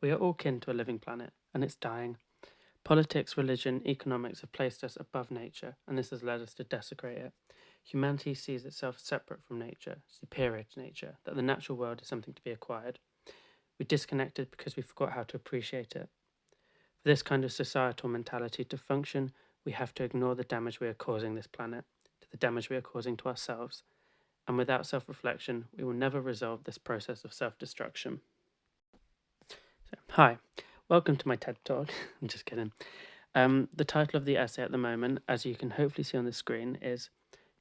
We are all kin to a living planet, and it's dying. Politics, religion, economics have placed us above nature, and this has led us to desecrate it. Humanity sees itself separate from nature, superior to nature, that the natural world is something to be acquired. We disconnected because we forgot how to appreciate it. For this kind of societal mentality to function, we have to ignore the damage we are causing this planet, to the damage we are causing to ourselves. And without self reflection, we will never resolve this process of self destruction. Hi, welcome to my TED Talk. I'm just kidding. The title of the essay at the moment, as you can hopefully see on the screen, is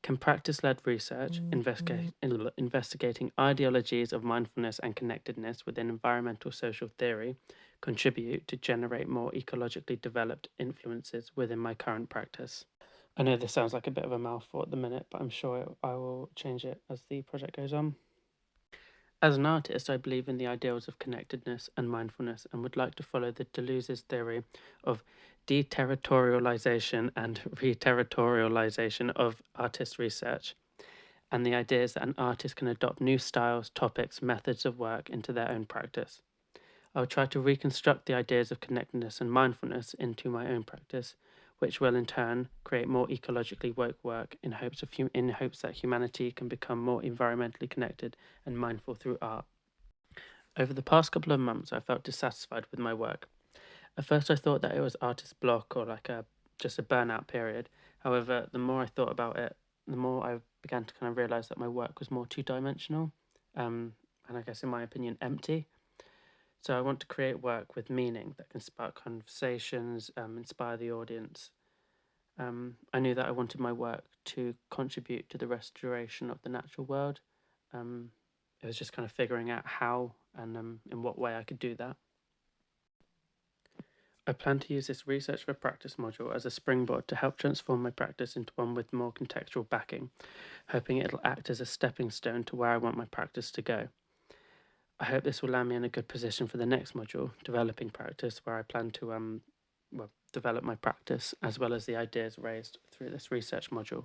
Can Practice Led Research Investigating Ideologies of Mindfulness and Connectedness within Environmental Social Theory contribute to generate more ecologically developed influences within my current practice? I know this sounds like a bit of a mouthful at the minute, but I'm sure I will change it as the project goes on. As an artist, I believe in the ideals of connectedness and mindfulness and would like to follow the Deleuze's theory of deterritorialization and reterritorialization of artist research, and the ideas that an artist can adopt new styles, topics, methods of work into their own practice. I will try to reconstruct the ideas of connectedness and mindfulness into my own practice, which will in turn create more ecologically woke work in hopes that humanity can become more environmentally connected and mindful through art. Over the past couple of months, I felt dissatisfied with my work. At first, I thought that it was artist block or just a burnout period. However, the more I thought about it, the more I began to kind of realize that my work was more two-dimensional, and I guess, in my opinion, empty. So I want to create work with meaning that can spark conversations, inspire the audience. I knew that I wanted my work to contribute to the restoration of the natural world. It was just kind of figuring out how and in what way I could do that. I plan to use this research for practice module as a springboard to help transform my practice into one with more contextual backing, hoping it'll act as a stepping stone to where I want my practice to go. I hope this will land me in a good position for the next module, developing practice, where I plan to develop my practice as well as the ideas raised through this research module.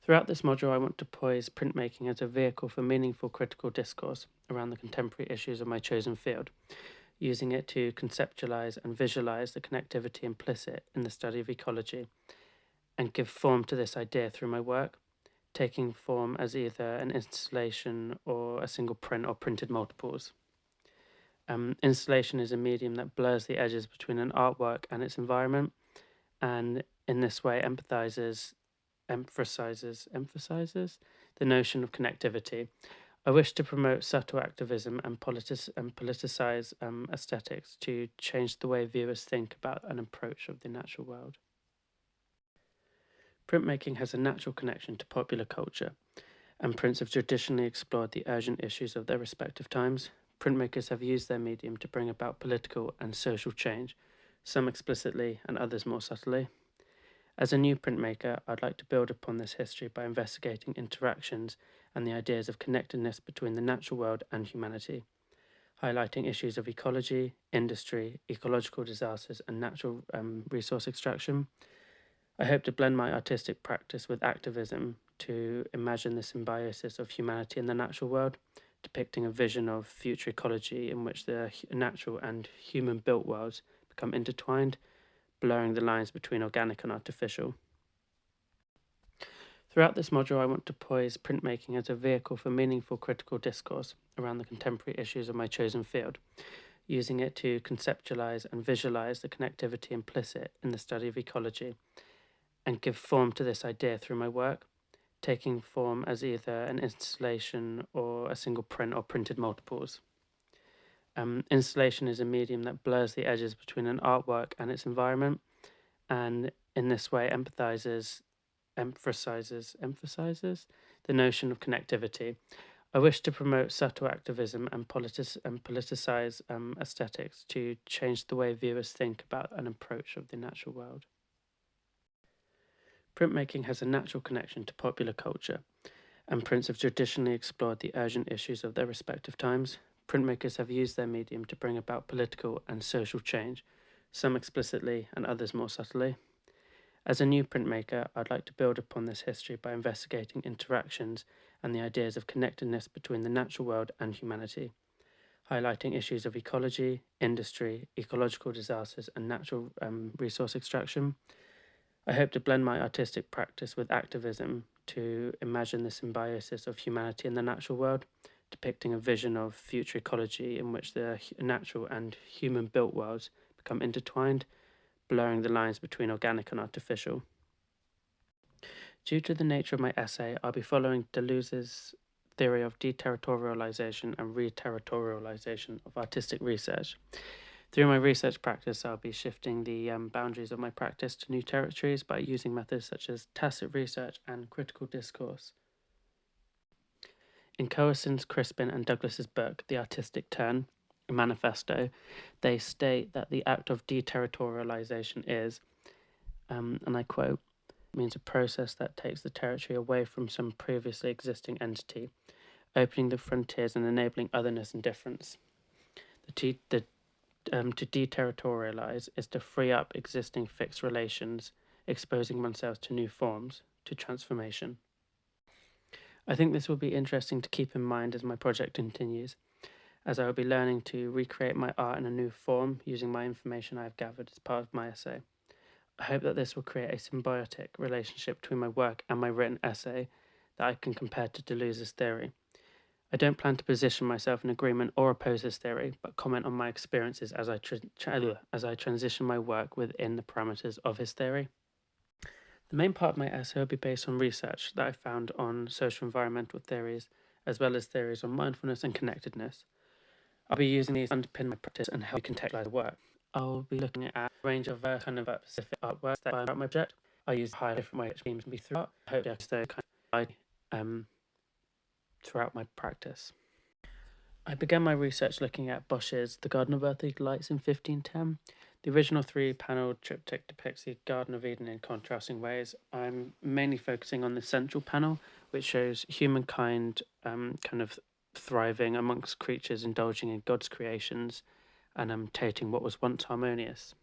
Throughout this module, I want to poise printmaking as a vehicle for meaningful critical discourse around the contemporary issues of my chosen field, using it to conceptualize and visualize the connectivity implicit in the study of ecology, and give form to this idea through my work, taking form as either an installation or a single print or printed multiples. Installation is a medium that blurs the edges between an artwork and its environment, and in this way emphasizes the notion of connectivity. I wish to promote subtle activism and politicize aesthetics to change the way viewers think about an approach of the natural world. Printmaking has a natural connection to popular culture, and prints have traditionally explored the urgent issues of their respective times. Printmakers have used their medium to bring about political and social change, some explicitly and others more subtly. As a new printmaker, I'd like to build upon this history by investigating interactions and the ideas of connectedness between the natural world and humanity, highlighting issues of ecology, industry, ecological disasters, and natural resource extraction. I hope to blend my artistic practice with activism to imagine the symbiosis of humanity and the natural world, depicting a vision of future ecology in which the natural and human-built worlds become intertwined, blurring the lines between organic and artificial. Throughout this module, I want to poise printmaking as a vehicle for meaningful critical discourse around the contemporary issues of my chosen field, using it to conceptualize and visualize the connectivity implicit in the study of ecology, and give form to this idea through my work, taking form as either an installation or a single print or printed multiples. Installation is a medium that blurs the edges between an artwork and its environment, and in this way emphasizes the notion of connectivity. I wish to promote subtle activism and politicize aesthetics to change the way viewers think about an approach of the natural world. Printmaking has a natural connection to popular culture, and prints have traditionally explored the urgent issues of their respective times. Printmakers have used their medium to bring about political and social change, some explicitly and others more subtly. As a new printmaker, I'd like to build upon this history by investigating interactions and the ideas of connectedness between the natural world and humanity, highlighting issues of ecology, industry, ecological disasters, and natural resource extraction. I hope to blend my artistic practice with activism to imagine the symbiosis of humanity and the natural world, depicting a vision of future ecology in which the natural and human built worlds become intertwined, blurring the lines between organic and artificial. Due to the nature of my essay, I'll be following Deleuze's theory of deterritorialization and reterritorialization of artistic research. Through my research practice, I'll be shifting the boundaries of my practice to new territories by using methods such as tacit research and critical discourse. In Coherson's, Crispin, and Douglas's book, The Artistic Turn, a manifesto, they state that the act of deterritorialization is, and I quote, means a process that takes the territory away from some previously existing entity, opening the frontiers and enabling otherness and difference. To deterritorialize is to free up existing fixed relations, exposing oneself to new forms, to transformation. I think this will be interesting to keep in mind as my project continues, as I will be learning to recreate my art in a new form using my information I have gathered as part of my essay. I hope that this will create a symbiotic relationship between my work and my written essay that I can compare to Deleuze's theory. I don't plan to position myself in agreement or oppose this theory, but comment on my experiences as I transition my work within the parameters of his theory. The main part of my essay will be based on research that I found on social environmental theories, as well as theories on mindfulness and connectedness. I'll be using these to underpin my practice and help contextualize the work. I'll be looking at a range of specific artworks that I my project. I use high different ways which themes can be throughout. I hope to those throughout my practice. I began my research looking at Bosch's The Garden of Earthly Delights in 1510. The original three-panelled triptych depicts the Garden of Eden in contrasting ways. I'm mainly focusing on the central panel, which shows humankind kind of thriving amongst creatures indulging in God's creations and tating what was once harmonious.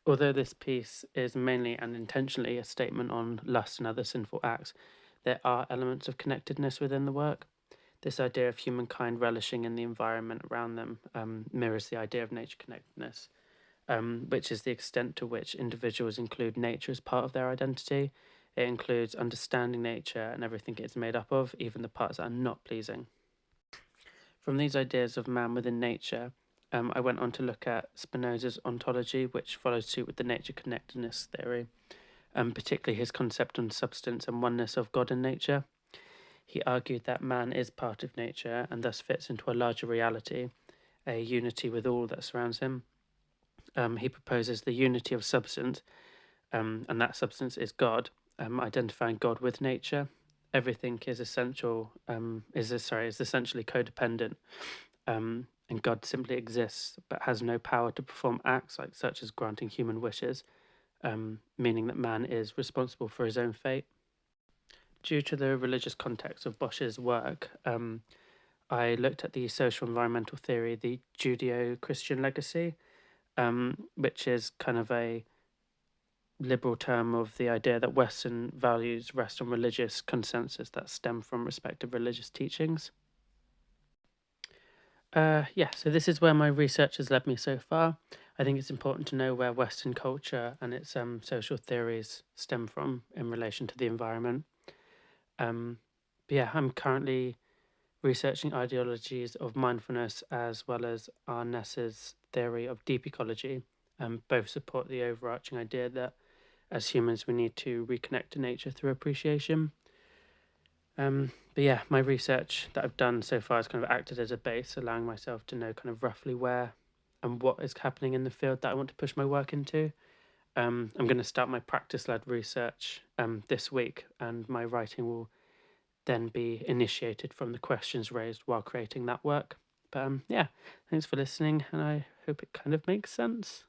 Although this piece is mainly and intentionally a statement on lust and other sinful acts, there are elements of connectedness within the work. This idea of humankind relishing in the environment around them mirrors the idea of nature connectedness, which is the extent to which individuals include nature as part of their identity. It includes understanding nature and everything it's made up of, even the parts that are not pleasing. From these ideas of man within nature, I went on to look at Spinoza's ontology, which follows suit with the nature connectedness theory, particularly his concept on substance and oneness of God and nature. He argued that man is part of nature and thus fits into a larger reality, a unity with all that surrounds him. He proposes the unity of substance, and that substance is God, identifying God with nature. Everything is essentially codependent, and God simply exists but has no power to perform acts such as granting human wishes, meaning that man is responsible for his own fate. Due to the religious context of Bosch's work, I looked at the social environmental theory, the Judeo-Christian legacy, which is kind of a liberal term of the idea that Western values rest on religious consensus that stem from respective religious teachings. So this is where my research has led me so far. I think it's important to know where Western culture and its social theories stem from in relation to the environment. I'm currently researching ideologies of mindfulness as well as Arness's theory of deep ecology. Both support the overarching idea that as humans we need to reconnect to nature through appreciation. My research that I've done so far has kind of acted as a base, allowing myself to know kind of roughly where and what is happening in the field that I want to push my work into. I'm going to start my practice-led research this week, and my writing will then be initiated from the questions raised while creating that work. But thanks for listening, and I hope it kind of makes sense.